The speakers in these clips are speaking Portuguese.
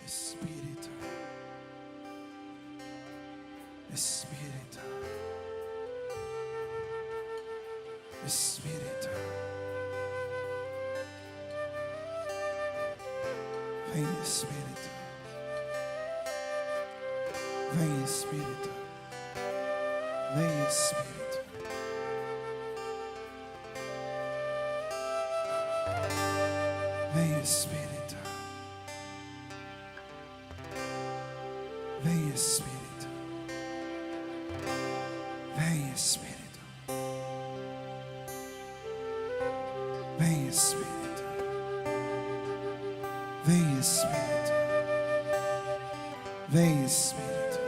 Espírito, Espírito, Espírito, vem Espírito, vem Espírito, vem Espírito, vem Espírito, vem Espírito, vem Espírito, vem Espírito, vem Espírito, vem Espírito,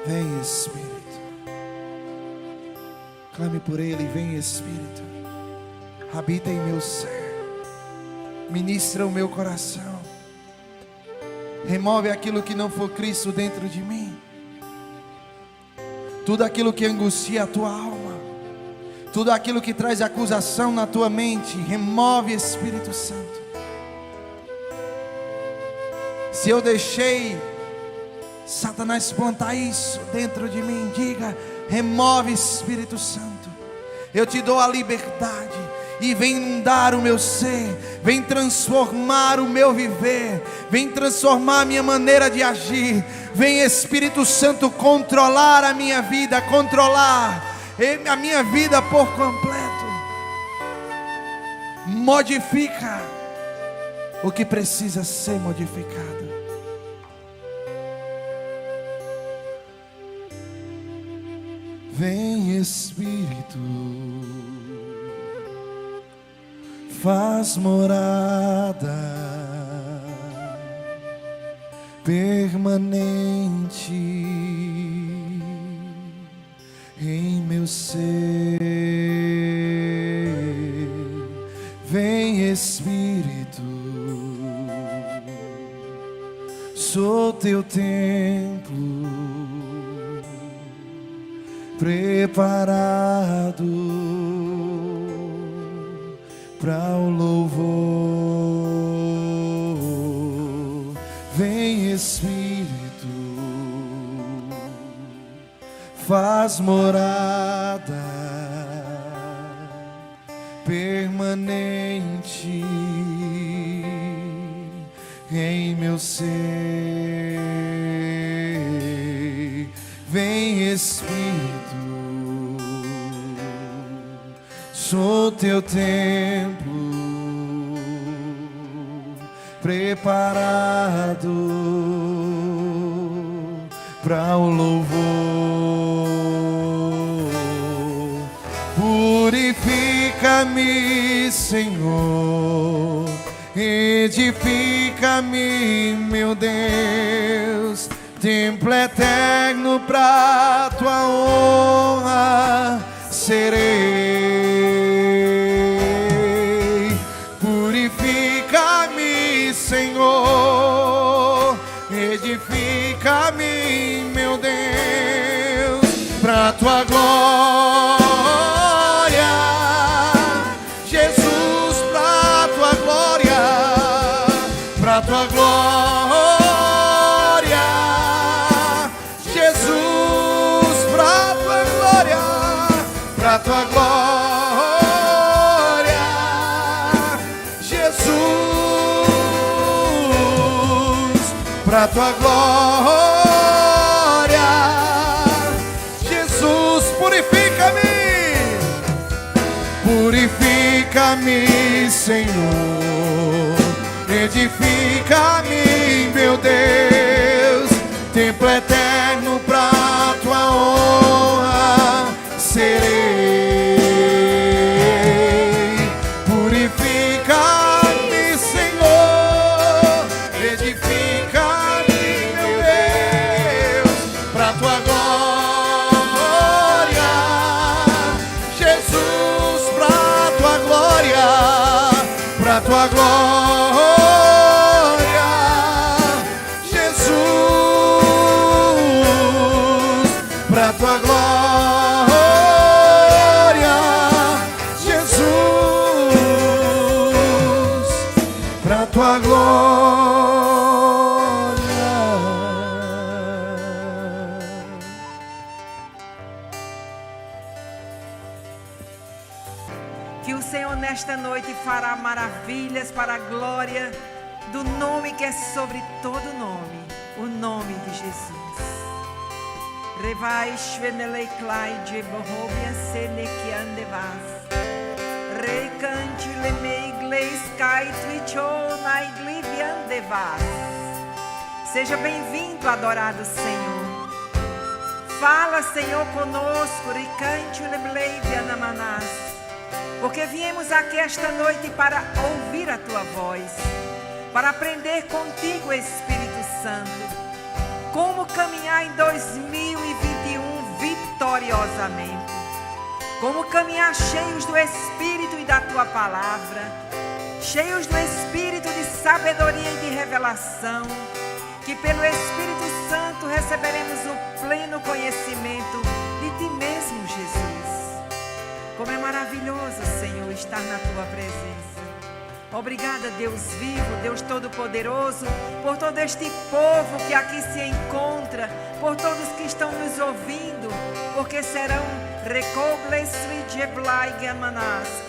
vem Espírito. Clame por Ele, vem Espírito, habita em meu ser, ministra o meu coração, remove aquilo que não for Cristo dentro de mim, tudo aquilo que angustia a tua alma, tudo aquilo que traz acusação na tua mente, remove, Espírito Santo. Se eu deixei Satanás plantar isso dentro de mim, diga: remove, Espírito Santo. Eu te dou a liberdade e vem inundar o meu ser, vem transformar o meu viver, vem transformar a minha maneira de agir. Vem, Espírito Santo, controlar a minha vida, controlar a minha vida por completo. Modifica o que precisa ser modificado. Vem, Espírito, faz morada permanente em meu ser. Vem, Espírito, sou teu templo preparado para o louvor. Vem, Espírito, faz morada permanente em meu ser. Vem, Espírito, sou teu templo preparado para o louvor. Purifica-me, Senhor, edifica-me, meu Deus, templo eterno pra tua honra serei. Purifica-me, Senhor, edifica-me, meu Deus, pra tua glória, Jesus, pra tua glória, pra tua glória, Jesus, pra tua glória, pra tua glória, Jesus, pra tua glória, Jesus. Purifica-me, purifica-me, Senhor, edifica-me, meu Deus, templo eterno pra tua honra serei. Purifica-me, Senhor, edifica-me, meu Deus, pra tua glória, Jesus, pra tua glória, pra tua glória, Jesus, nesta noite fará maravilhas para a glória do nome que é sobre todo nome, o nome de Jesus. Revai shvenelei klai de bohobia seneki andevas. Recante lemei gleis kai twicho na iglibia andevas. Seja bem-vindo, adorado Senhor. Fala, Senhor, conosco, ricante lemleivia namanás. Porque viemos aqui esta noite para ouvir a tua voz, para aprender contigo, Espírito Santo, como caminhar em 2021 vitoriosamente, como caminhar cheios do Espírito e da tua palavra, cheios do Espírito de sabedoria e de revelação, que pelo Espírito Santo receberemos o pleno conhecimento de ti mesmo, Jesus. Como é maravilhoso, Senhor, estar na tua presença. Obrigada, Deus vivo, Deus todo-poderoso, por todo este povo que aqui se encontra, por todos que estão nos ouvindo, porque serão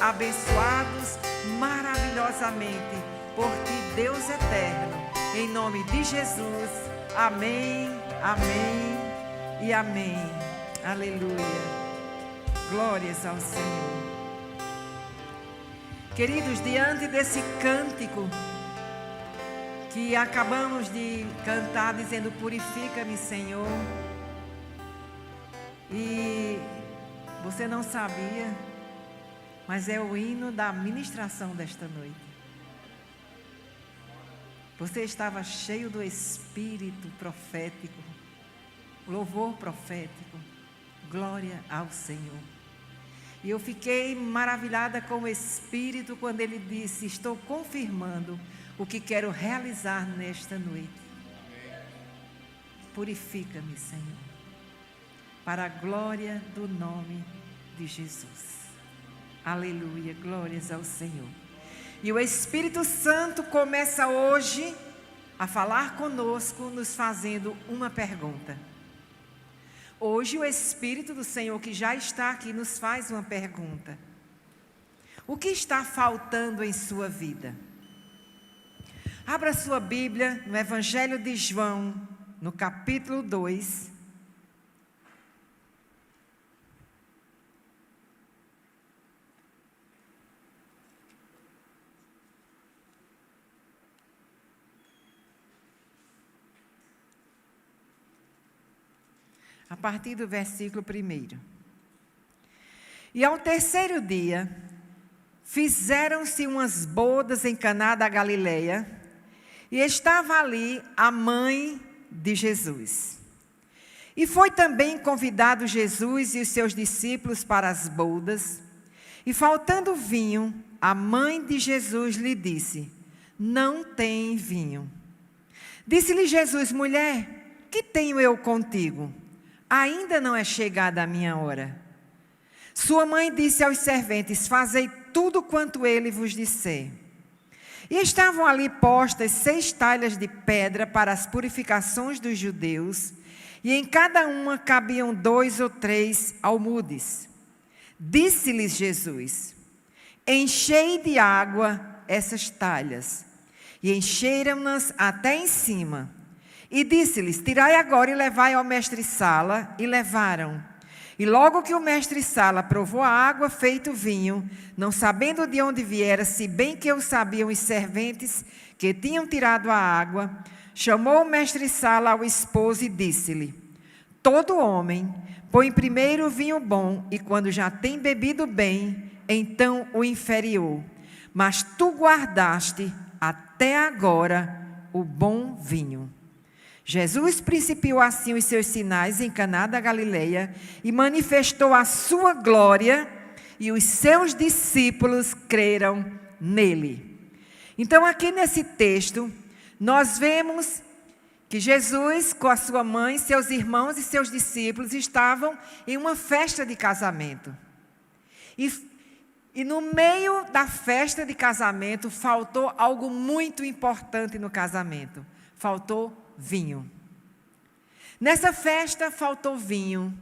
abençoados maravilhosamente por ti, Deus eterno, em nome de Jesus. Amém, amém e amém. Aleluia. Glórias ao Senhor. Queridos, diante desse cântico que acabamos de cantar, dizendo: purifica-me, Senhor. E você não sabia, mas é o hino da ministração desta noite. Você estava cheio do Espírito profético, louvor profético, glória ao Senhor. E eu fiquei maravilhada com o Espírito quando ele disse: estou confirmando o que quero realizar nesta noite. Purifica-me, Senhor, para a glória do nome de Jesus. Aleluia, glórias ao Senhor. E o Espírito Santo começa hoje a falar conosco, nos fazendo uma pergunta. Hoje o Espírito do Senhor, que já está aqui, nos faz uma pergunta: o que está faltando em sua vida? Abra sua Bíblia no Evangelho de João, no capítulo 2. A partir do versículo 1. E ao terceiro dia, fizeram-se umas bodas em Caná da Galileia, e estava ali a mãe de Jesus. E foi também convidado Jesus e os seus discípulos para as bodas, e faltando vinho, a mãe de Jesus lhe disse: não tem vinho. Disse-lhe Jesus: mulher, que tenho eu contigo? Ainda não é chegada a minha hora. Sua mãe disse aos serventes: fazei tudo quanto ele vos disser. E estavam ali postas 6 talhas de pedra para as purificações dos judeus, e em cada uma cabiam 2 ou 3 almudes. Disse-lhes Jesus: enchei de água essas talhas. E encheram-nas até em cima. E disse-lhes: tirai agora e levai ao mestre-sala. E levaram. E logo que o mestre-sala provou a água feito vinho, não sabendo de onde viera, se bem que o sabiam os serventes que tinham tirado a água, chamou o mestre-sala ao esposo e disse-lhe: todo homem põe primeiro o vinho bom, e quando já tem bebido bem, então o inferior. Mas tu guardaste até agora o bom vinho. Jesus principiou assim os seus sinais em Caná da Galileia e manifestou a sua glória, e os seus discípulos creram nele. Então, aqui nesse texto, nós vemos que Jesus, com a sua mãe, seus irmãos e seus discípulos estavam em uma festa de casamento. E no meio da festa de casamento, faltou algo muito importante no casamento. Faltou vinho. Nessa festa faltou vinho.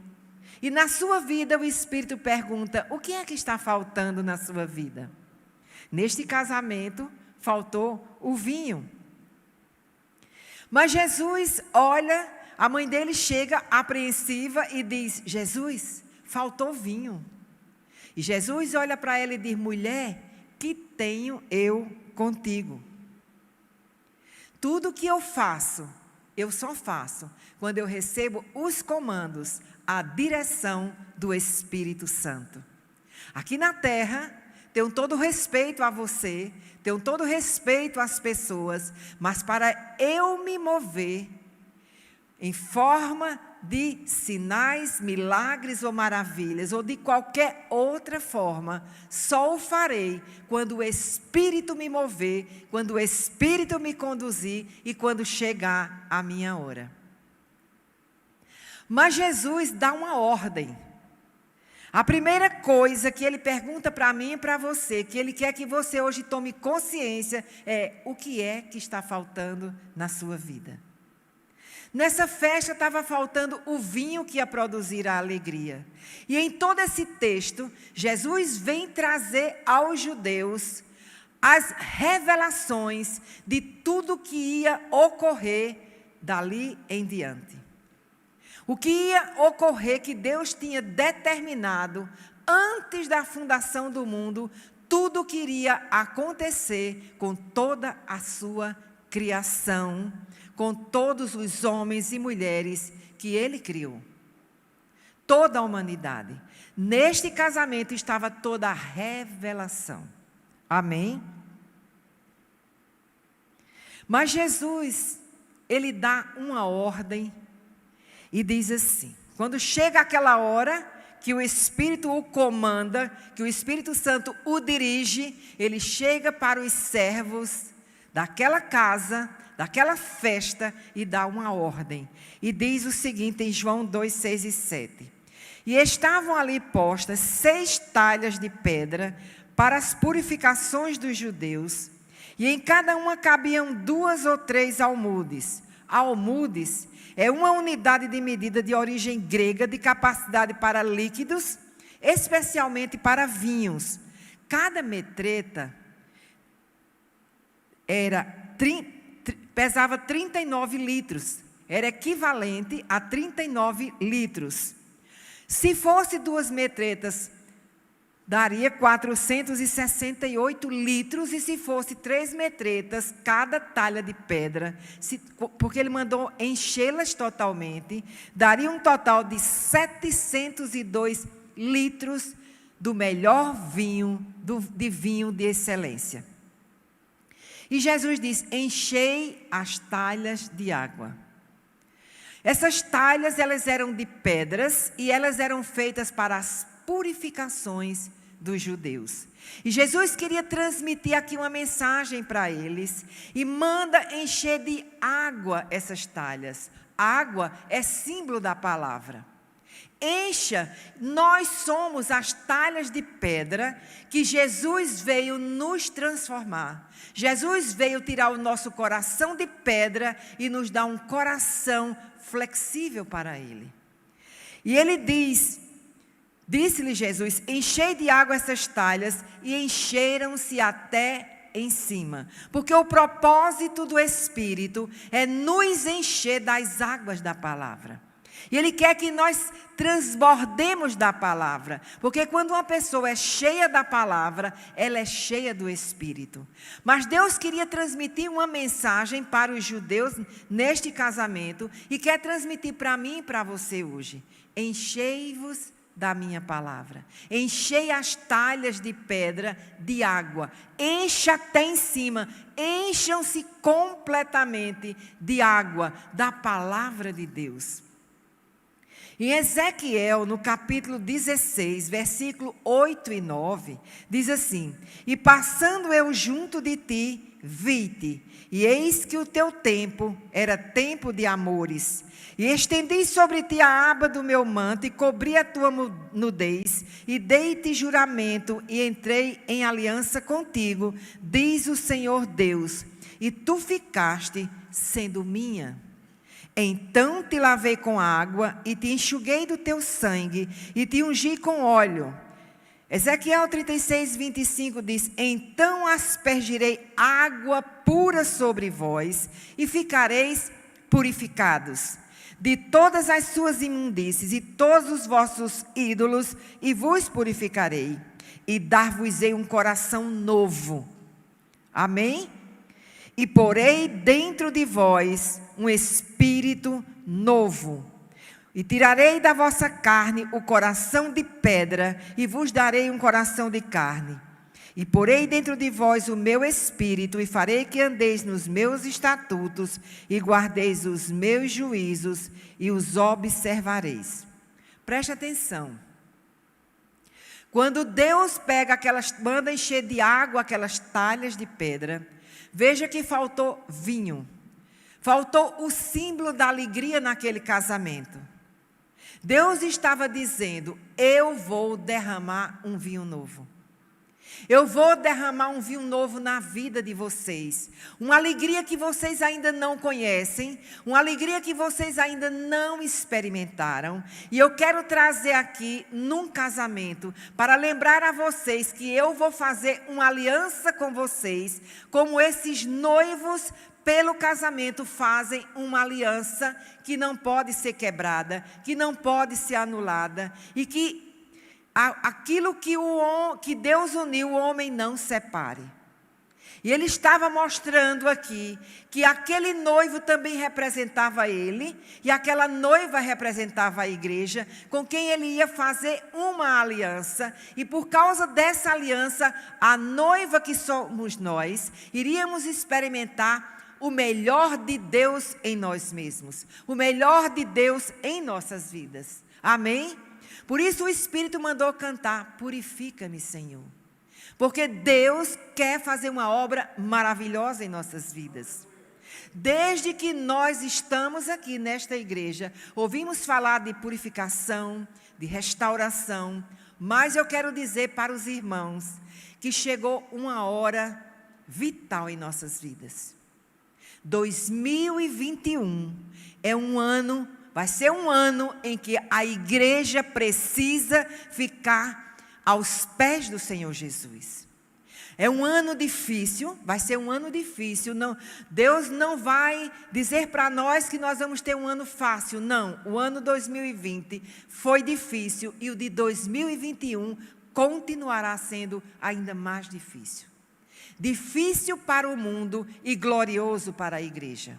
E na sua vida o Espírito pergunta: o que é que está faltando na sua vida? Neste casamento, faltou o vinho. Mas Jesus olha, a mãe dele chega apreensiva e diz: Jesus, faltou vinho. E Jesus olha para ela e diz: mulher, que tenho eu contigo? Tudo que eu faço, eu só faço quando eu recebo os comandos, a direção do Espírito Santo. Aqui na terra, tenho todo respeito a você, tenho todo respeito às pessoas, mas para eu me mover em forma de sinais, milagres ou maravilhas, ou de qualquer outra forma, só o farei quando o Espírito me mover, quando o Espírito me conduzir e quando chegar a minha hora. Mas Jesus dá uma ordem. A primeira coisa que ele pergunta para mim e para você, que ele quer que você hoje tome consciência, é: o que é que está faltando na sua vida? Nessa festa estava faltando o vinho que ia produzir a alegria. E em todo esse texto, Jesus vem trazer aos judeus as revelações de tudo que ia ocorrer dali em diante. O que ia ocorrer, que Deus tinha determinado antes da fundação do mundo, tudo que iria acontecer com toda a sua criação, com todos os homens e mulheres que Ele criou. Toda a humanidade. Neste casamento estava toda a revelação. Amém? Mas Jesus, Ele dá uma ordem e diz assim: quando chega aquela hora que o Espírito o comanda, que o Espírito Santo o dirige, ele chega para os servos daquela casa, daquela festa, e dá uma ordem. E diz o seguinte em João 2, 6 e 7. E estavam ali postas 6 talhas de pedra para as purificações dos judeus, e em cada uma cabiam 2 ou 3 almudes. Almudes é uma unidade de medida de origem grega de capacidade para líquidos, especialmente para vinhos. Cada metreta pesava 39 litros, era equivalente a 39 litros. Se fosse 2 metretas, daria 468 litros, e se fosse 3 metretas, cada talha de pedra, porque ele mandou enchê-las totalmente, daria um total de 702 litros do melhor vinho, de vinho de excelência. E Jesus diz: enchei as talhas de água. Essas talhas, elas eram de pedras e elas eram feitas para as purificações dos judeus. E Jesus queria transmitir aqui uma mensagem para eles e manda encher de água essas talhas. Água é símbolo da palavra. Encha, nós somos as talhas de pedra que Jesus veio nos transformar. Jesus veio tirar o nosso coração de pedra e nos dar um coração flexível para Ele. E Ele disse-lhe Jesus: enchei de água essas talhas, e encheram-se até em cima. Porque o propósito do Espírito é nos encher das águas da palavra. E Ele quer que nós transbordemos da palavra. Porque quando uma pessoa é cheia da palavra, ela é cheia do Espírito. Mas Deus queria transmitir uma mensagem para os judeus neste casamento, e quer transmitir para mim e para você hoje: enchei-vos da minha palavra. Enchei as talhas de pedra de água. Encha até em cima. Encham-se completamente de água, da palavra de Deus. Em Ezequiel, no capítulo 16, versículo 8 e 9, diz assim: e passando eu junto de ti, vi-te, e eis que o teu tempo era tempo de amores. E estendi sobre ti a aba do meu manto, e cobri a tua nudez, e dei-te juramento, e entrei em aliança contigo, diz o Senhor Deus, e tu ficaste sendo minha. Então te lavei com água, e te enxuguei do teu sangue, e te ungi com óleo. Ezequiel 36, 25 diz: então aspergirei água pura sobre vós, e ficareis purificados de todas as suas imundícies e todos os vossos ídolos, e vos purificarei, e dar-vos-ei um coração novo. Amém? E porei dentro de vós um espírito novo. E tirarei da vossa carne o coração de pedra, e vos darei um coração de carne. E porei dentro de vós o meu espírito, e farei que andeis nos meus estatutos, e guardeis os meus juízos, e os observareis. Preste atenção. Quando Deus manda encher de água aquelas talhas de pedra, veja que faltou vinho. Faltou o símbolo da alegria naquele casamento. Deus estava dizendo: eu vou derramar um vinho novo. Eu vou derramar um vinho novo na vida de vocês. Uma alegria que vocês ainda não conhecem. Uma alegria que vocês ainda não experimentaram. E eu quero trazer aqui, num casamento, para lembrar a vocês que eu vou fazer uma aliança com vocês, como esses noivos pelo casamento fazem uma aliança que não pode ser quebrada, que não pode ser anulada, e que aquilo que Deus uniu, o homem não separe. E ele estava mostrando aqui que aquele noivo também representava ele, e aquela noiva representava a igreja, com quem ele ia fazer uma aliança, e por causa dessa aliança, a noiva que somos nós, iríamos experimentar o melhor de Deus em nós mesmos, o melhor de Deus em nossas vidas. Amém? Por isso o Espírito mandou cantar: purifica-me, Senhor. Porque Deus quer fazer uma obra maravilhosa em nossas vidas. Desde que nós estamos aqui nesta igreja, ouvimos falar de purificação, de restauração, mas eu quero dizer para os irmãos que chegou uma hora vital em nossas vidas. 2021 é um ano, vai ser um ano em que a igreja precisa ficar aos pés do Senhor Jesus. É um ano difícil, vai ser um ano difícil. Não, Deus não vai dizer para nós que nós vamos ter um ano fácil. Não, o ano 2020 foi difícil e o de 2021 continuará sendo ainda mais difícil. Difícil para o mundo e glorioso para a igreja.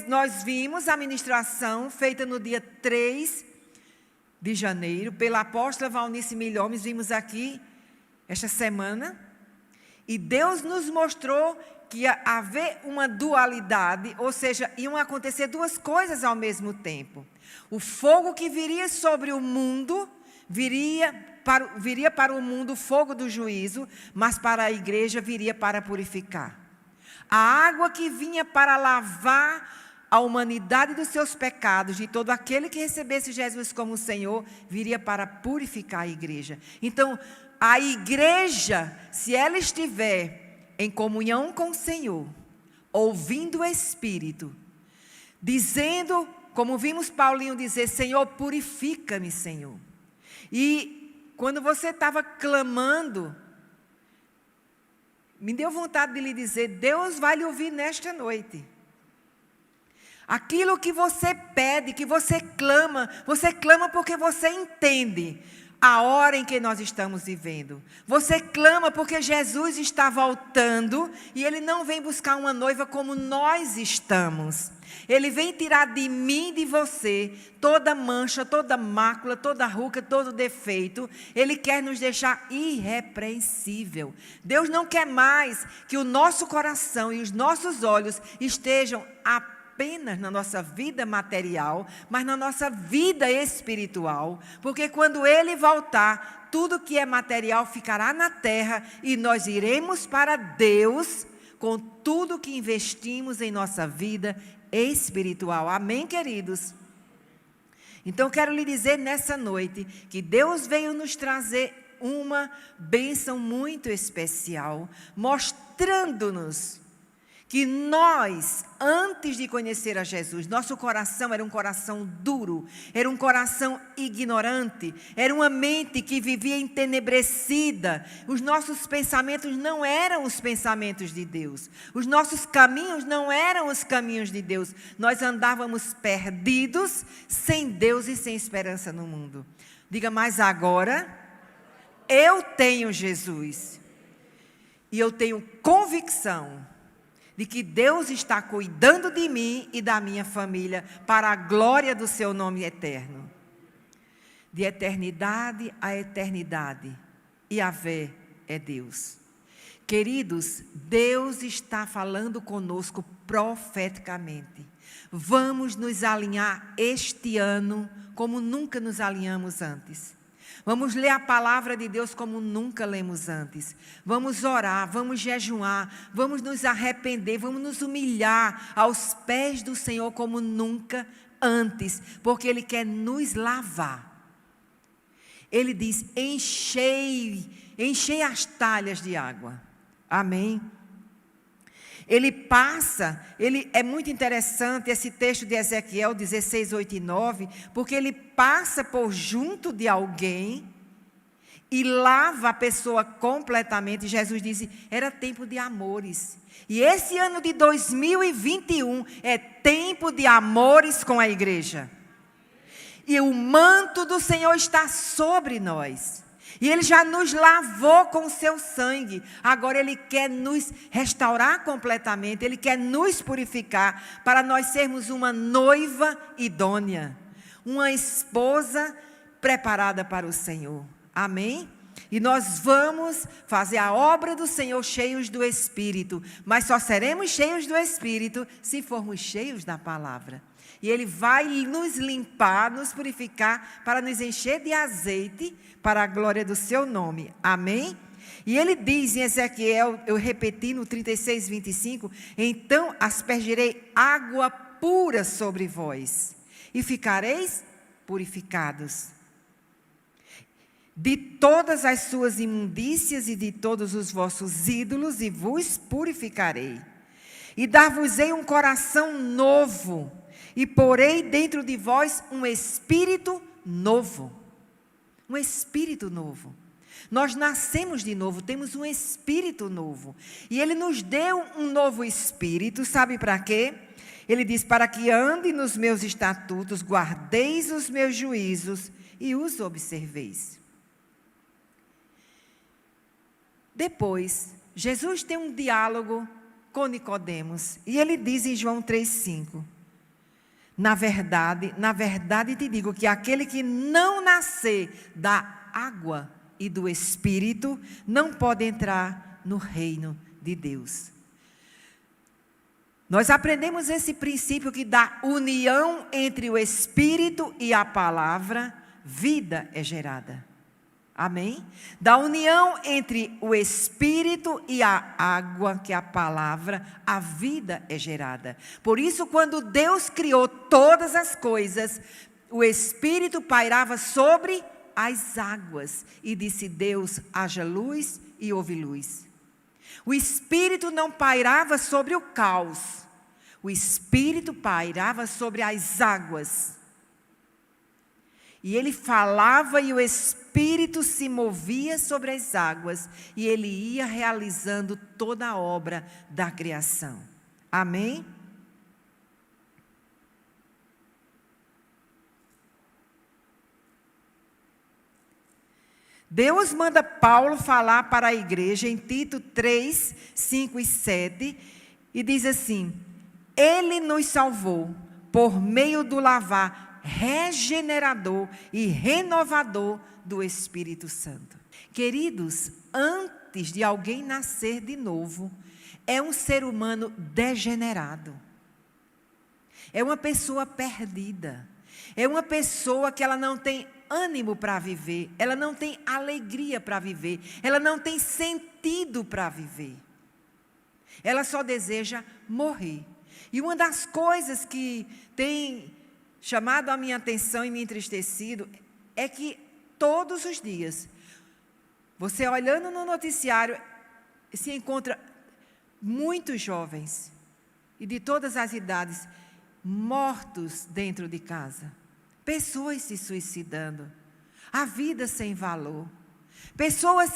Nós vimos a ministração feita no dia 3 de janeiro, pela apóstola Valnice Milhomes, vimos aqui esta semana, e Deus nos mostrou que ia haver uma dualidade, ou seja, iam acontecer duas coisas ao mesmo tempo. O fogo que viria sobre o mundo, viria para o mundo o fogo do juízo, mas para a igreja viria para purificar. A água que vinha para lavar a humanidade dos seus pecados, de todo aquele que recebesse Jesus como Senhor, viria para purificar a igreja. Então, a igreja, se ela estiver em comunhão com o Senhor, ouvindo o Espírito, dizendo, como vimos Paulinho dizer: Senhor, purifica-me, Senhor. E quando você estava clamando, me deu vontade de lhe dizer: Deus vai lhe ouvir nesta noite. Aquilo que você pede, que você clama porque você entende a hora em que nós estamos vivendo. Você clama porque Jesus está voltando e Ele não vem buscar uma noiva como nós estamos. Ele vem tirar de mim e de você toda mancha, toda mácula, toda ruga, todo defeito. Ele quer nos deixar irrepreensível. Deus não quer mais que o nosso coração e os nossos olhos estejam apenas na nossa vida material, mas na nossa vida espiritual, porque quando Ele voltar, tudo que é material ficará na terra e nós iremos para Deus com tudo que investimos em nossa vida espiritual. Amém, queridos? Então quero lhe dizer nessa noite que Deus veio nos trazer uma bênção muito especial, mostrando-nos que nós, antes de conhecer a Jesus, nosso coração era um coração duro, era um coração ignorante, era uma mente que vivia entenebrecida. Os nossos pensamentos não eram os pensamentos de Deus, os nossos caminhos não eram os caminhos de Deus. Nós andávamos perdidos, sem Deus e sem esperança no mundo. Diga, mas agora eu tenho Jesus e eu tenho convicção de que Deus está cuidando de mim e da minha família para a glória do seu nome eterno. De eternidade a eternidade, Yahvé é Deus. Queridos, Deus está falando conosco profeticamente. Vamos nos alinhar este ano como nunca nos alinhamos antes. Vamos ler a palavra de Deus como nunca lemos antes. Vamos orar, vamos jejuar, vamos nos arrepender, vamos nos humilhar aos pés do Senhor como nunca antes, porque Ele quer nos lavar. Ele diz, enchei as talhas de água. Amém? É muito interessante esse texto de Ezequiel 16, 8 e 9, porque ele passa por junto de alguém e lava a pessoa completamente. Jesus disse, era tempo de amores. E esse ano de 2021 é tempo de amores com a igreja. E o manto do Senhor está sobre nós. E Ele já nos lavou com o seu sangue. Agora Ele quer nos restaurar completamente. Ele quer nos purificar para nós sermos uma noiva idônea. Uma esposa preparada para o Senhor. Amém? E nós vamos fazer a obra do Senhor cheios do Espírito. Mas só seremos cheios do Espírito se formos cheios da palavra. E Ele vai nos limpar, nos purificar, para nos encher de azeite, para a glória do seu nome. Amém? E Ele diz em Ezequiel, eu repeti no 36, 25, então aspergirei água pura sobre vós, e ficareis purificados de todas as suas imundícias e de todos os vossos ídolos, e vos purificarei. E dar-vos-ei um coração novo, e porei dentro de vós um espírito novo. Um espírito novo. Nós nascemos de novo, temos um espírito novo. E Ele nos deu um novo espírito, sabe para quê? Ele diz, para que ande nos meus estatutos, guardeis os meus juízos e os observeis. Depois, Jesus tem um diálogo com Nicodemos. E Ele diz em João 3,5, na verdade te digo que aquele que não nascer da água e do Espírito, não pode entrar no reino de Deus. Nós aprendemos esse princípio que da união entre o Espírito e a palavra, vida é gerada. Amém? Da união entre o Espírito e a água, que é a palavra, a vida é gerada. Por isso, quando Deus criou todas as coisas, o Espírito pairava sobre as águas. E disse Deus, haja luz e houve luz. O Espírito não pairava sobre o caos. O Espírito pairava sobre as águas. E Ele falava e o Espírito se movia sobre as águas. E Ele ia realizando toda a obra da criação. Amém? Deus manda Paulo falar para a igreja em Tito 3, 5 e 7. E diz assim, Ele nos salvou por meio do lavar regenerador e renovador do Espírito Santo. Queridos, antes de alguém nascer de novo, é um ser humano degenerado. É uma pessoa perdida. É uma pessoa que ela não tem ânimo para viver, ela não tem alegria para viver, ela não tem sentido para viver. Ela só deseja morrer. E uma das coisas que tem chamado a minha atenção e me entristecido é que todos os dias, você olhando no noticiário, se encontra muitos jovens e de todas as idades, mortos dentro de casa. Pessoas se suicidando. A vida sem valor. Pessoas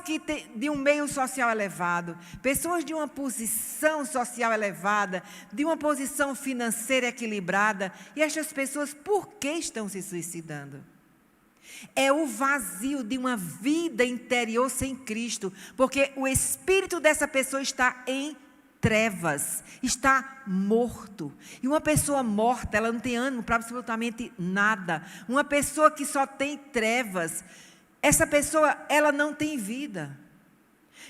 de um meio social elevado, pessoas de uma posição social elevada, de uma posição financeira equilibrada, e estas pessoas, por que estão se suicidando? É o vazio de uma vida interior sem Cristo, porque o espírito dessa pessoa está em trevas, está morto. E uma pessoa morta, ela não tem ânimo para absolutamente nada. Uma pessoa que só tem trevas, essa pessoa, ela não tem vida.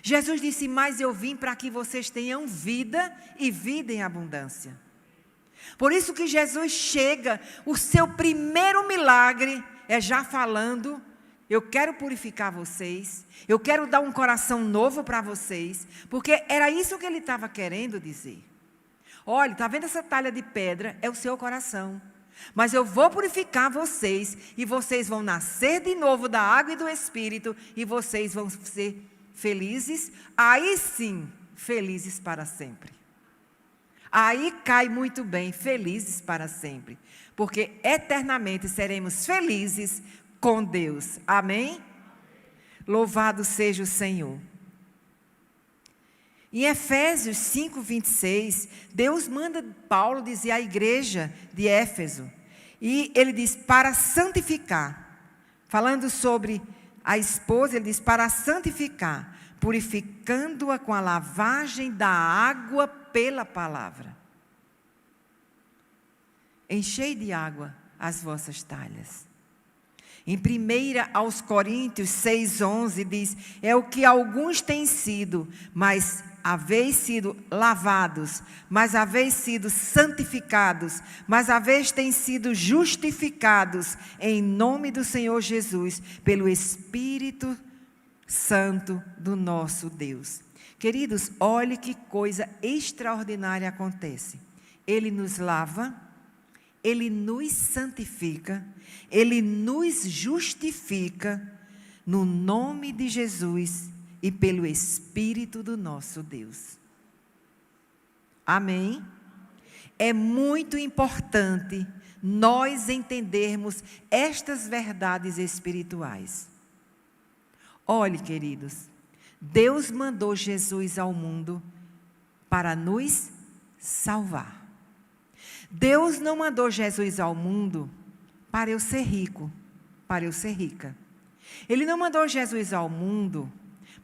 Jesus disse, mas eu vim para que vocês tenham vida e vida em abundância. Por isso que Jesus chega, o seu primeiro milagre é já falando, eu quero purificar vocês, eu quero dar um coração novo para vocês, porque era isso que ele estava querendo dizer. Olha, está vendo essa talha de pedra? É o seu coração. Mas eu vou purificar vocês, e vocês vão nascer de novo da água e do Espírito, e vocês vão ser felizes, aí sim, felizes para sempre. Aí cai muito bem, felizes para sempre, porque eternamente seremos felizes com Deus. Amém? Louvado seja o Senhor. Em Efésios 5:26, Deus manda Paulo dizer à igreja de Éfeso, e ele diz, para santificar, falando sobre a esposa, ele diz, para santificar, purificando-a com a lavagem da água pela palavra. Enchei de água as vossas talhas. Em 1 aos Coríntios 6:11 diz, é o que alguns têm sido, mas haveis sido lavados, mas haveis sido santificados, mas haveis têm sido justificados em nome do Senhor Jesus, pelo Espírito Santo do nosso Deus. Queridos, olhe que coisa extraordinária acontece. Ele nos lava, Ele nos santifica, Ele nos justifica no nome de Jesus e pelo Espírito do nosso Deus. Amém? É muito importante nós entendermos estas verdades espirituais. Olhe, queridos, Deus mandou Jesus ao mundo para nos salvar. Deus não mandou Jesus ao mundo para eu ser rico, para eu ser rica. Ele não mandou Jesus ao mundo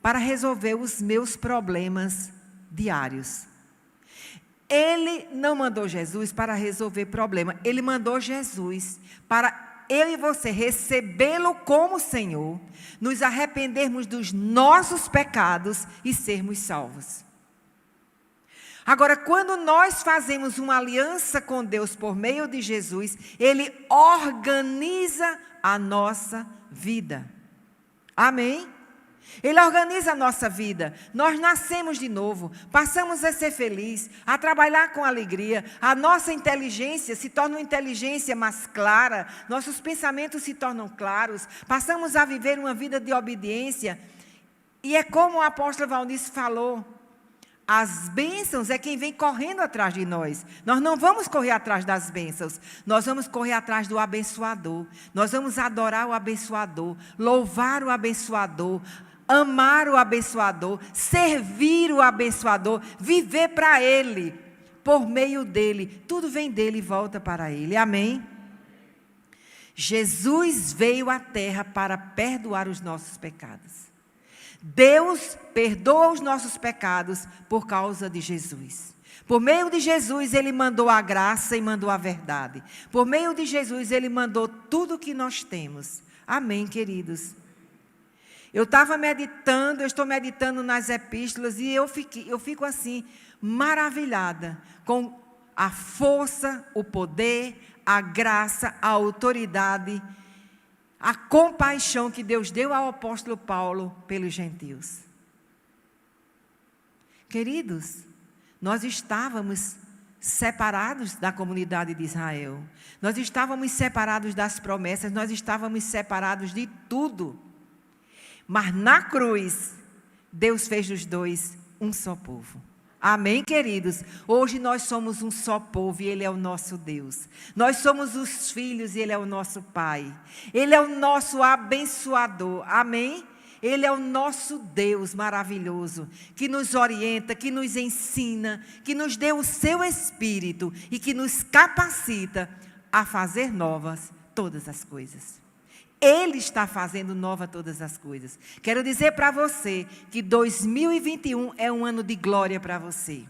para resolver os meus problemas diários. Ele não mandou Jesus para resolver problema. Ele mandou Jesus para eu e você recebê-lo como Senhor, nos arrependermos dos nossos pecados e sermos salvos. Agora, quando nós fazemos uma aliança com Deus por meio de Jesus, Ele organiza a nossa vida. Amém? Ele organiza a nossa vida. Nós nascemos de novo, passamos a ser felizes, a trabalhar com alegria. A nossa inteligência se torna uma inteligência mais clara, nossos pensamentos se tornam claros, passamos a viver uma vida de obediência. E é como o apóstolo Valnice falou, as bênçãos é quem vem correndo atrás de nós. Nós não vamos correr atrás das bênçãos, nós vamos correr atrás do abençoador. Nós vamos adorar o abençoador, louvar o abençoador, amar o abençoador, servir o abençoador, viver para Ele, por meio dEle. Tudo vem dEle e volta para Ele. Amém? Jesus veio à terra para perdoar os nossos pecados. Deus perdoa os nossos pecados por causa de Jesus. Por meio de Jesus, Ele mandou a graça e mandou a verdade. Por meio de Jesus, Ele mandou tudo o que nós temos. Amém, queridos? Eu estou meditando nas epístolas e eu fico assim, maravilhada com a força, o poder, a graça, a autoridade, a compaixão que Deus deu ao apóstolo Paulo pelos gentios. Queridos, nós estávamos separados da comunidade de Israel. Nós estávamos separados das promessas, nós estávamos separados de tudo. Mas na cruz, Deus fez dos dois um só povo. Amém, queridos? Hoje nós somos um só povo e Ele é o nosso Deus. Nós somos os filhos e Ele é o nosso Pai. Ele é o nosso abençoador. Amém? Ele é o nosso Deus maravilhoso, que nos orienta, que nos ensina, que nos deu o seu Espírito e que nos capacita a fazer novas todas as coisas. Ele está fazendo nova todas as coisas. Quero dizer para você que 2021 é um ano de glória para você.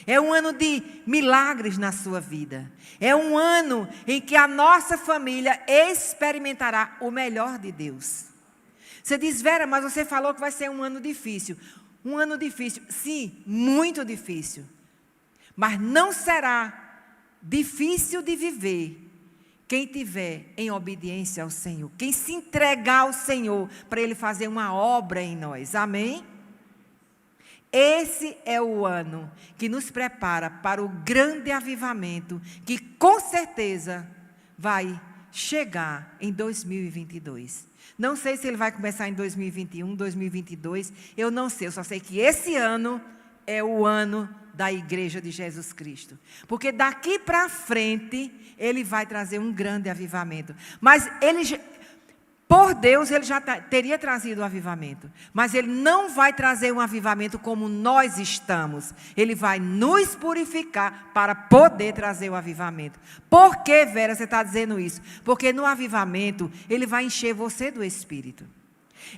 É um ano de milagres na sua vida. É um ano em que a nossa família experimentará o melhor de Deus. Você diz, Vera, mas você falou que vai ser um ano difícil. Um ano difícil, sim, muito difícil. Mas não será difícil de viver quem tiver em obediência ao Senhor, quem se entregar ao Senhor para Ele fazer uma obra em nós, amém? Esse é o ano que nos prepara para o grande avivamento, que com certeza vai chegar em 2022. Não sei se ele vai começar em 2021, 2022, eu não sei, eu só sei que esse ano é o ano da Igreja de Jesus Cristo. Porque daqui para frente, Ele vai trazer um grande avivamento. Mas por Deus, Ele já teria trazido o avivamento. Mas Ele não vai trazer um avivamento como nós estamos. Ele vai nos purificar para poder trazer o avivamento. Por que, Vera, você está dizendo isso? Porque no avivamento, Ele vai encher você do Espírito.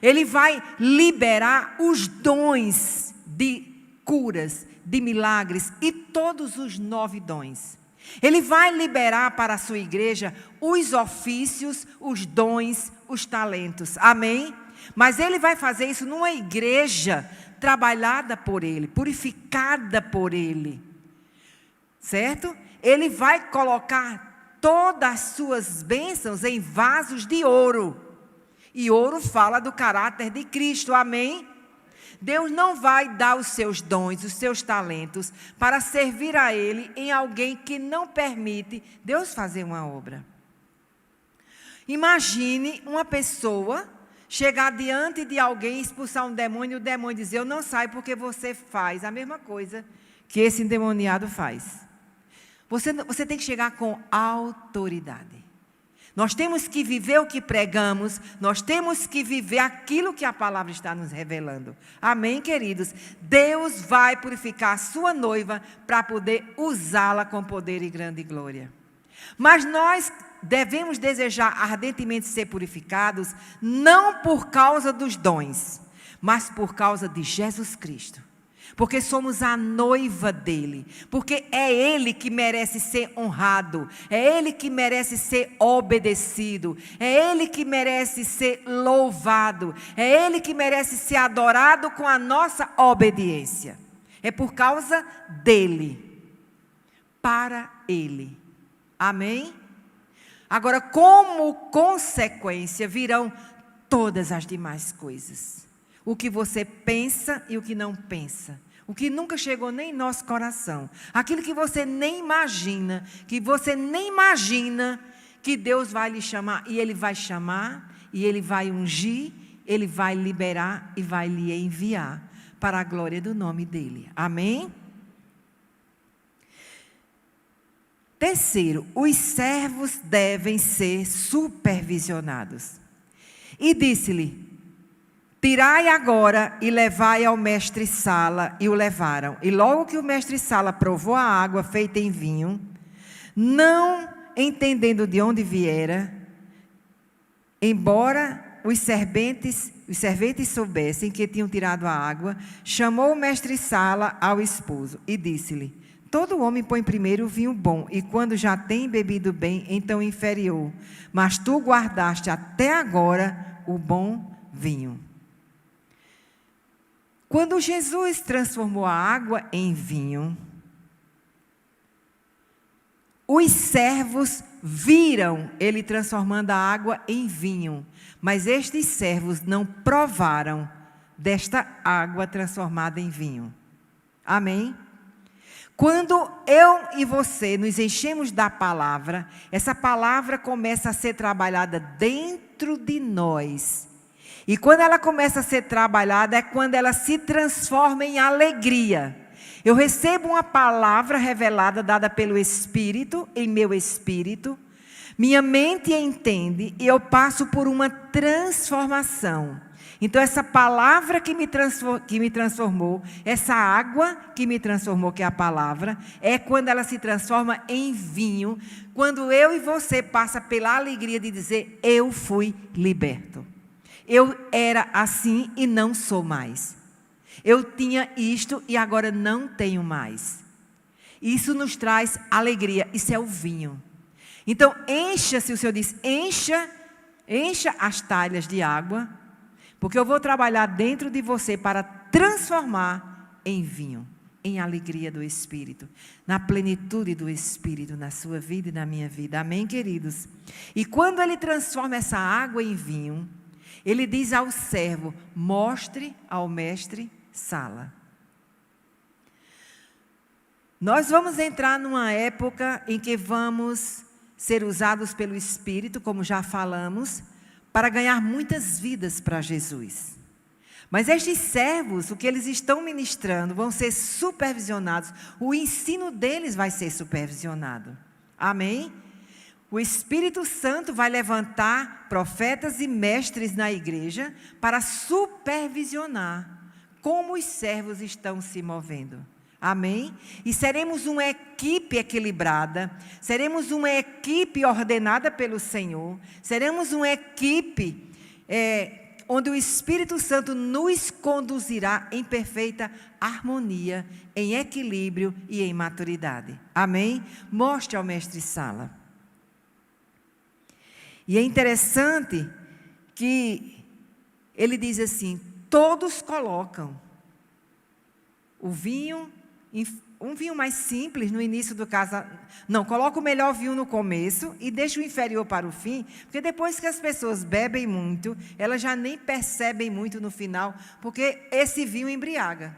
Ele vai liberar os dons de curas, de milagres e todos os 9 dons. Ele vai liberar para a sua igreja os ofícios, os dons, os talentos. Amém? Mas Ele vai fazer isso numa igreja trabalhada por Ele, purificada por Ele. Certo? Ele vai colocar todas as suas bênçãos em vasos de ouro. E ouro fala do caráter de Cristo. Amém? Deus não vai dar os seus dons, os seus talentos, para servir a Ele em alguém que não permite Deus fazer uma obra. Imagine uma pessoa chegar diante de alguém, expulsar um demônio, e o demônio dizer, eu não saio porque você faz a mesma coisa que esse endemoniado faz. Você tem que chegar com autoridade. Nós temos que viver o que pregamos, nós temos que viver aquilo que a palavra está nos revelando. Amém, queridos? Deus vai purificar a sua noiva para poder usá-la com poder e grande glória. Mas nós devemos desejar ardentemente ser purificados, não por causa dos dons, mas por causa de Jesus Cristo. Porque somos a noiva dele, porque é ele que merece ser honrado, é ele que merece ser obedecido, é ele que merece ser louvado, é ele que merece ser adorado com a nossa obediência. É por causa dele, para ele. Amém? Agora, como consequência, virão todas as demais coisas. O que você pensa e o que não pensa. O que nunca chegou nem em nosso coração. Aquilo que você nem imagina, que Deus vai lhe chamar. E Ele vai chamar, e Ele vai ungir, Ele vai liberar e vai lhe enviar para a glória do nome dEle. Amém? Terceiro, os servos devem ser supervisionados. E disse-lhe, tirai agora e levai ao mestre Sala, e o levaram. E logo que o mestre Sala provou a água feita em vinho, não entendendo de onde viera, embora os serventes soubessem que tinham tirado a água, chamou o mestre Sala ao esposo e disse-lhe, todo homem põe primeiro o vinho bom, e quando já tem bebido bem, então inferior. Mas tu guardaste até agora o bom vinho. Quando Jesus transformou a água em vinho, os servos viram ele transformando a água em vinho, mas estes servos não provaram desta água transformada em vinho. Amém? Quando eu e você nos enchemos da palavra, essa palavra começa a ser trabalhada dentro de nós. E quando ela começa a ser trabalhada, é quando ela se transforma em alegria. Eu recebo uma palavra revelada, dada pelo Espírito, em meu espírito. Minha mente entende e eu passo por uma transformação. Então, essa palavra que me transformou, essa água que me transformou, que é a palavra, é quando ela se transforma em vinho, quando eu e você passa pela alegria de dizer, eu fui liberto. Eu era assim e não sou mais. Eu tinha isto e agora não tenho mais. Isso nos traz alegria, isso é o vinho. Então, encha-se, o Senhor diz, encha as talhas de água, porque eu vou trabalhar dentro de você para transformar em vinho, em alegria do Espírito, na plenitude do Espírito, na sua vida e na minha vida. Amém, queridos? E quando Ele transforma essa água em vinho, Ele diz ao servo, mostre ao mestre Sala. Nós vamos entrar numa época em que vamos ser usados pelo Espírito, como já falamos, para ganhar muitas vidas para Jesus. Mas estes servos, o que eles estão ministrando, vão ser supervisionados. O ensino deles vai ser supervisionado. Amém? O Espírito Santo vai levantar profetas e mestres na igreja para supervisionar como os servos estão se movendo. Amém? E seremos uma equipe equilibrada, seremos uma equipe ordenada pelo Senhor, seremos uma equipe onde o Espírito Santo nos conduzirá em perfeita harmonia, em equilíbrio e em maturidade. Amém? Mostre ao mestre Sala. E é interessante que ele diz assim, todos colocam o vinho, um vinho mais simples no início do casamento. Não, coloca o melhor vinho no começo e deixa o inferior para o fim, porque depois que as pessoas bebem muito, elas já nem percebem muito no final, porque esse vinho embriaga.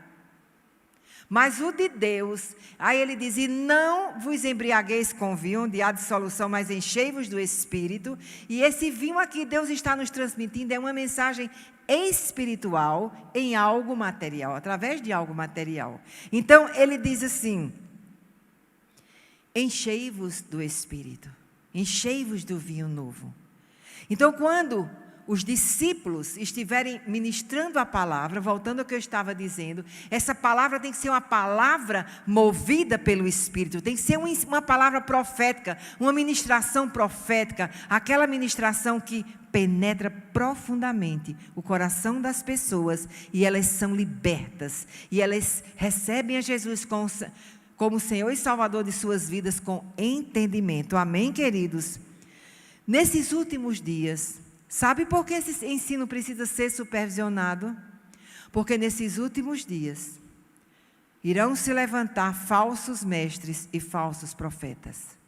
Mas o de Deus, aí ele diz, e não vos embriagueis com vinho de dissolução, mas enchei-vos do Espírito. E esse vinho aqui, Deus está nos transmitindo, é uma mensagem espiritual em algo material, através de algo material. Então, ele diz assim, enchei-vos do Espírito, enchei-vos do vinho novo. Então, quando os discípulos estiverem ministrando a palavra, voltando ao que eu estava dizendo, essa palavra tem que ser uma palavra movida pelo Espírito, tem que ser uma palavra profética, uma ministração profética, aquela ministração que penetra profundamente o coração das pessoas e elas são libertas, e elas recebem a Jesus como Senhor e Salvador de suas vidas com entendimento. Amém, queridos? Nesses últimos dias, sabe por que esse ensino precisa ser supervisionado? Porque nesses últimos dias irão se levantar falsos mestres e falsos profetas.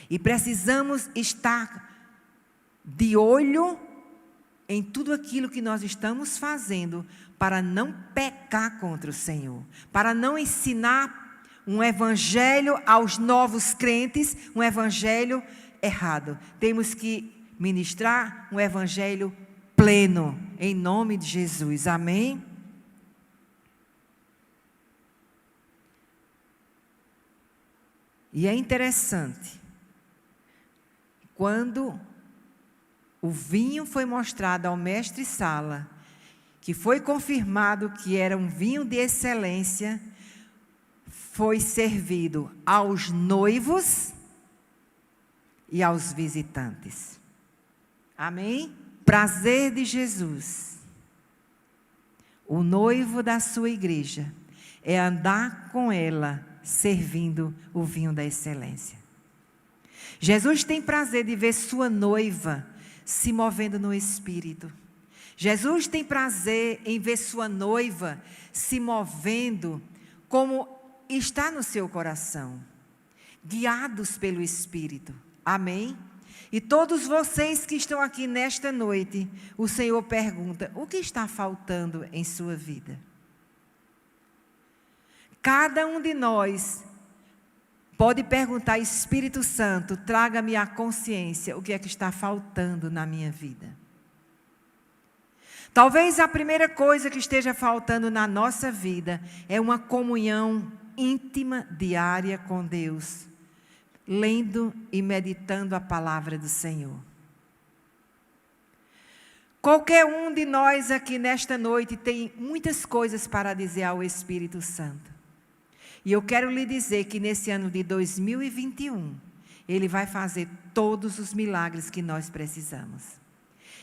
E precisamos estar de olho em tudo aquilo que nós estamos fazendo para não pecar contra o Senhor, para não ensinar um evangelho aos novos crentes, um evangelho errado. Temos que ministrar um evangelho pleno, em nome de Jesus. Amém? E é interessante, quando o vinho foi mostrado ao mestre Sala, que foi confirmado que era um vinho de excelência, foi servido aos noivos e aos visitantes. Amém? Prazer de Jesus, o noivo da sua igreja, é andar com ela, servindo o vinho da excelência. Jesus tem prazer de ver sua noiva se movendo no Espírito. Jesus tem prazer em ver sua noiva se movendo como está no seu coração, guiados pelo Espírito. Amém? E todos vocês que estão aqui nesta noite, o Senhor pergunta, o que está faltando em sua vida? Cada um de nós pode perguntar, Espírito Santo, traga-me à consciência o que é que está faltando na minha vida. Talvez a primeira coisa que esteja faltando na nossa vida é uma comunhão íntima, diária com Deus, lendo e meditando a palavra do Senhor. Qualquer um de nós aqui nesta noite tem muitas coisas para dizer ao Espírito Santo. E eu quero lhe dizer que nesse ano de 2021, Ele vai fazer todos os milagres que nós precisamos.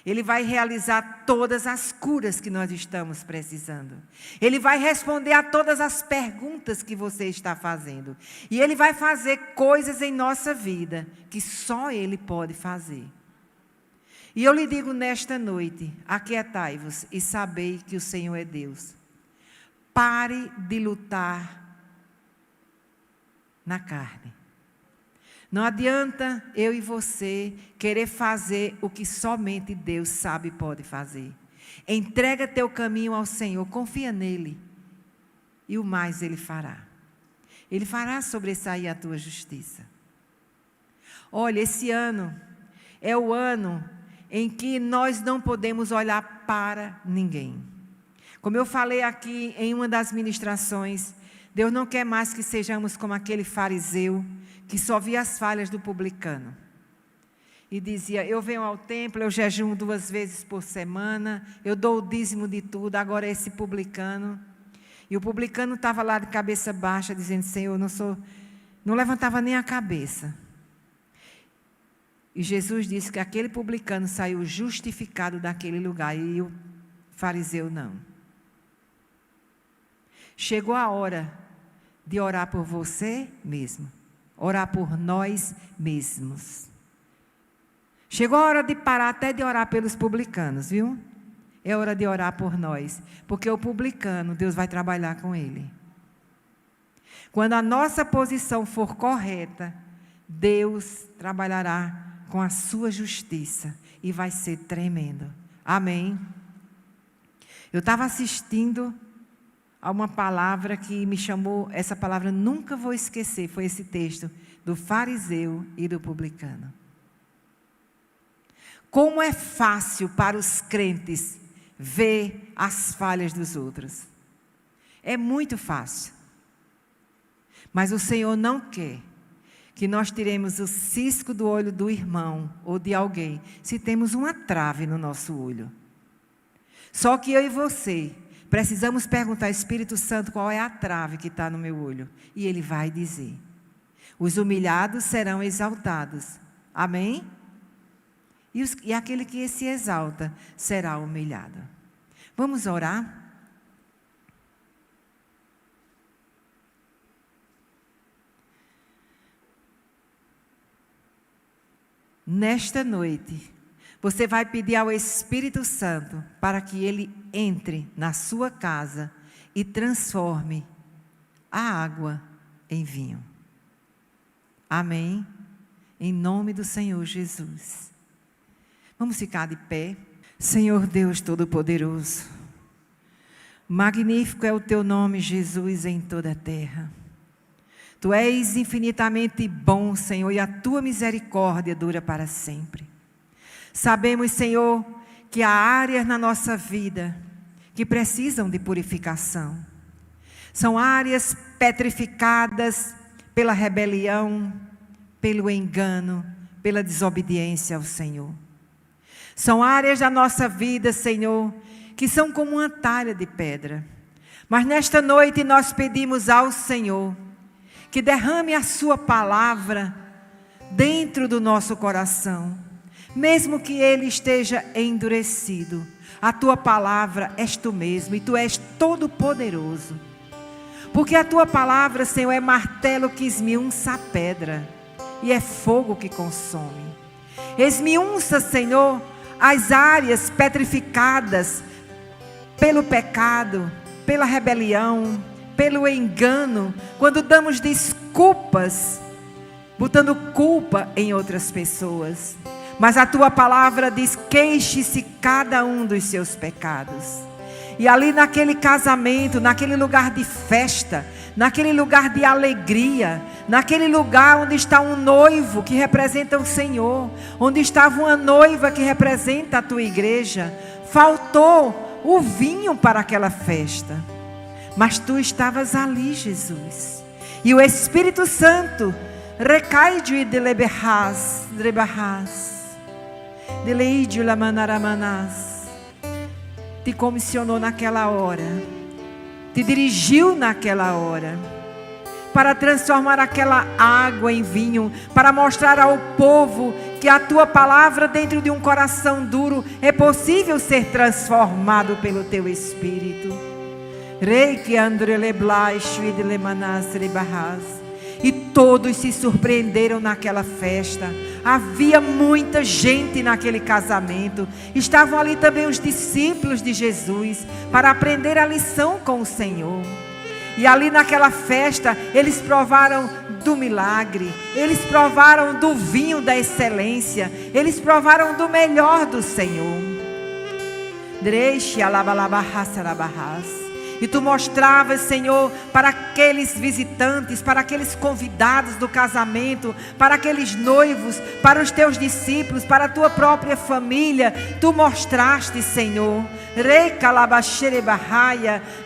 Ele vai realizar todas as curas que nós estamos precisando. Ele vai responder a todas as perguntas que você está fazendo. E Ele vai fazer coisas em nossa vida que só Ele pode fazer. E eu lhe digo nesta noite, aquietai-vos e sabei que o Senhor é Deus. Pare de lutar na carne. Não adianta eu e você querer fazer o que somente Deus sabe e pode fazer. Entrega teu caminho ao Senhor, confia nele. E o mais Ele fará. Ele fará sobressair a tua justiça. Olha, esse ano é o ano em que nós não podemos olhar para ninguém. Como eu falei aqui em uma das ministrações, Deus não quer mais que sejamos como aquele fariseu que só via as falhas do publicano. E dizia, eu venho ao templo, eu jejuo 2 vezes por semana, eu dou o dízimo de tudo, agora esse publicano. E o publicano estava lá de cabeça baixa, dizendo, Senhor, não levantava nem a cabeça. E Jesus disse que aquele publicano saiu justificado daquele lugar, e o fariseu não. Chegou a hora de orar por você mesmo. Orar por nós mesmos. Chegou a hora de parar até de orar pelos publicanos, viu? É hora de orar por nós. Porque o publicano, Deus vai trabalhar com ele. Quando a nossa posição for correta, Deus trabalhará com a sua justiça. E vai ser tremendo. Amém? Eu estava assistindo a uma palavra que me chamou, essa palavra nunca vou esquecer, foi esse texto do fariseu e do publicano. Como é fácil para os crentes ver as falhas dos outros. É muito fácil. Mas o Senhor não quer que nós tiremos o cisco do olho do irmão ou de alguém, se temos uma trave no nosso olho. Só que eu e você precisamos perguntar ao Espírito Santo qual é a trave que está no meu olho. E Ele vai dizer. Os humilhados serão exaltados. Amém? E aquele que se exalta será humilhado. Vamos orar? Nesta noite, você vai pedir ao Espírito Santo para que Ele entre na sua casa e transforme a água em vinho. Amém? Em nome do Senhor Jesus. Vamos ficar de pé. Senhor Deus Todo-Poderoso, magnífico é o Teu nome, Jesus, em toda a terra. Tu és infinitamente bom, Senhor, e a Tua misericórdia dura para sempre. Sabemos, Senhor, que há áreas na nossa vida que precisam de purificação. São áreas petrificadas pela rebelião, pelo engano, pela desobediência ao Senhor. São áreas da nossa vida, Senhor, que são como uma talha de pedra. Mas nesta noite nós pedimos ao Senhor que derrame a Sua palavra dentro do nosso coração. Mesmo que ele esteja endurecido, a Tua palavra és Tu mesmo, e Tu és todo poderoso. Porque a Tua palavra, Senhor, é martelo que esmiunça a pedra, e é fogo que consome. Esmiunça, Senhor, as áreas petrificadas pelo pecado, pela rebelião, pelo engano, quando damos desculpas, botando culpa em outras pessoas. Mas a Tua palavra diz, queixe-se cada um dos seus pecados. E ali naquele casamento, naquele lugar de festa, naquele lugar de alegria, naquele lugar onde está um noivo que representa o Senhor, onde estava uma noiva que representa a Tua igreja, faltou o vinho para aquela festa. Mas tu estavas ali, Jesus. E o Espírito Santo recai de leberras, de leidio lamanaramanás, te comissionou naquela hora, te dirigiu naquela hora, para transformar aquela água em vinho, para mostrar ao povo que a tua palavra dentro de um coração duro é possível ser transformado pelo teu Espírito. E todos se surpreenderam naquela festa. Havia muita gente naquele casamento. Estavam ali também os discípulos de Jesus para aprender a lição com o Senhor. E ali naquela festa, eles provaram do milagre, eles provaram do vinho da excelência, eles provaram do melhor do Senhor. E tu mostravas, Senhor, para aqueles visitantes, para aqueles convidados do casamento, para aqueles noivos, para os teus discípulos, para a tua própria família. Tu mostraste, Senhor,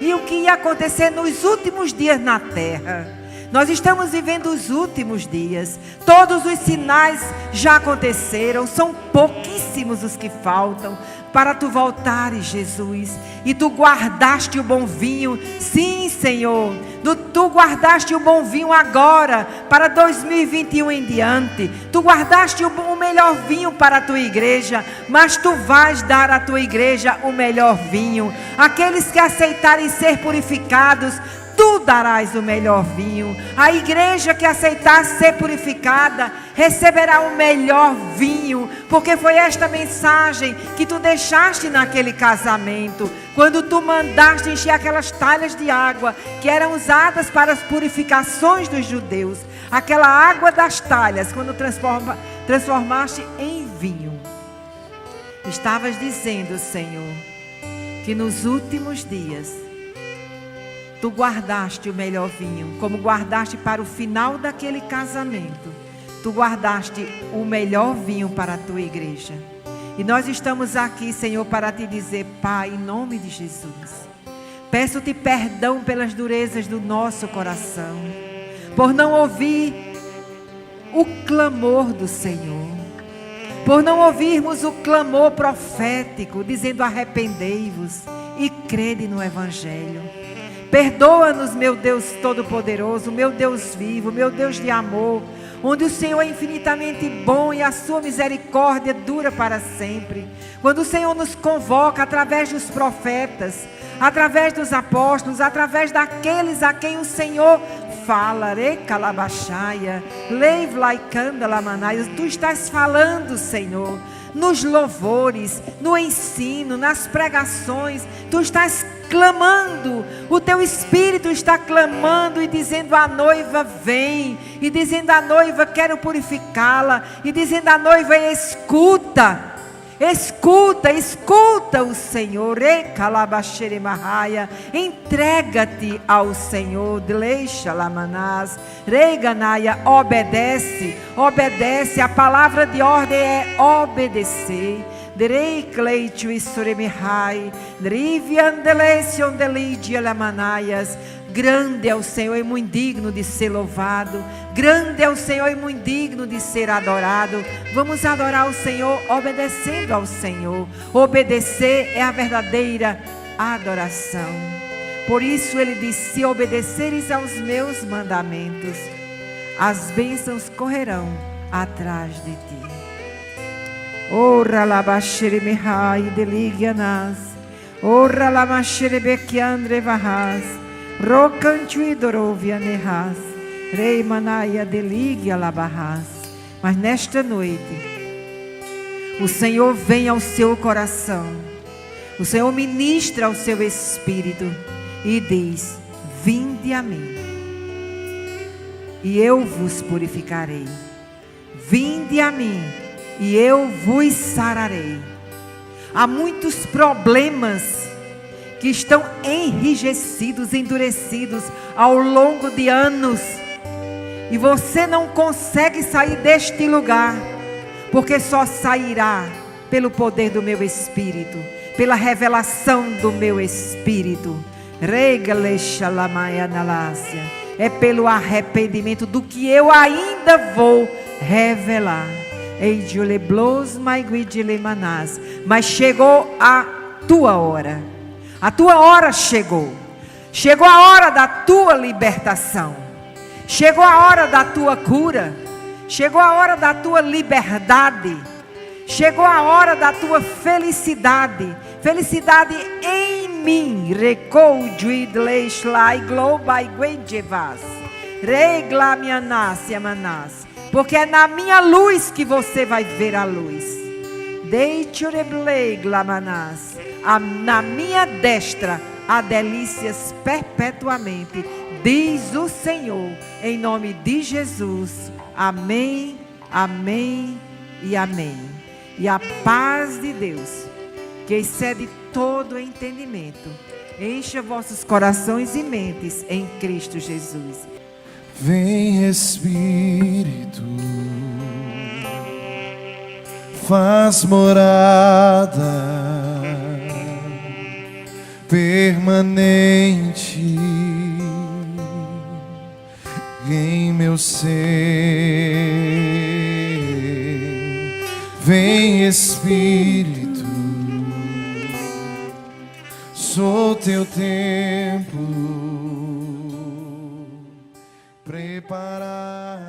e o que ia acontecer nos últimos dias na terra. Nós estamos vivendo os últimos dias. Todos os sinais já aconteceram. São pouquíssimos os que faltam para tu voltares, Jesus. E tu guardaste o bom vinho. Sim, Senhor. Tu guardaste o bom vinho agora, para 2021 em diante. Tu guardaste o melhor vinho para a tua igreja. Mas tu vais dar à tua igreja o melhor vinho. Aqueles que aceitarem ser purificados, tu darás o melhor vinho. A igreja que aceitar ser purificada receberá o melhor vinho, porque foi esta mensagem que tu deixaste naquele casamento, quando tu mandaste encher aquelas talhas de água que eram usadas para as purificações dos judeus. Aquela água das talhas, quando transformaste em vinho. Estavas dizendo, Senhor, que nos últimos dias tu guardaste o melhor vinho, como guardaste para o final daquele casamento. Tu guardaste o melhor vinho para a tua igreja. E nós estamos aqui, Senhor, para te dizer, Pai, em nome de Jesus, peço-te perdão pelas durezas do nosso coração, por não ouvir o clamor do Senhor, por não ouvirmos o clamor profético, dizendo arrependei-vos e crede no Evangelho. Perdoa-nos, meu Deus Todo-Poderoso, meu Deus vivo, meu Deus de amor, onde o Senhor é infinitamente bom e a sua misericórdia dura para sempre. Quando o Senhor nos convoca através dos profetas, através dos apóstolos, através daqueles a quem o Senhor fala, tu estás falando, Senhor, nos louvores, no ensino, nas pregações, tu estás clamando, o teu Espírito está clamando e dizendo à noiva vem, e dizendo à noiva quero purificá-la, e dizendo à noiva escuta, escuta, escuta o Senhor, entrega-te ao Senhor, obedece, obedece, a palavra de ordem é obedecer. Grande é o Senhor e muito digno de ser louvado. Grande é o Senhor e muito digno de ser adorado. Vamos adorar o Senhor obedecendo ao Senhor. Obedecer é a verdadeira adoração. Por isso ele diz: se obedeceres aos meus mandamentos, as bênçãos correrão atrás de ti. Ora la bashere mehai deligianas, ora la mashere bekiandre vahas, rocantui dorovia nehas, rei manaia deligia labahas. Mas nesta noite, o Senhor vem ao seu coração, o Senhor ministra ao seu espírito e diz: vinde a mim, e eu vos purificarei. Vinde a mim, e eu vos sararei. Há muitos problemas que estão enrijecidos, endurecidos ao longo de anos, e você não consegue sair deste lugar, porque só sairá pelo poder do meu Espírito, pela revelação do meu espírito. É pelo arrependimento do que eu ainda vou revelar. Mas chegou a tua hora. A tua hora chegou. Chegou a hora da tua libertação. Chegou a hora da tua cura. Chegou a hora da tua liberdade. Chegou a hora da tua felicidade. Felicidade em mim. Porque é na minha luz que você vai ver a luz. Na minha destra há delícias perpetuamente, diz o Senhor, em nome de Jesus. Amém, amém e amém. E a paz de Deus, que excede todo entendimento, encha vossos corações e mentes em Cristo Jesus. Vem Espírito, faz morada permanente em meu ser. Vem Espírito, sou teu templo preparado.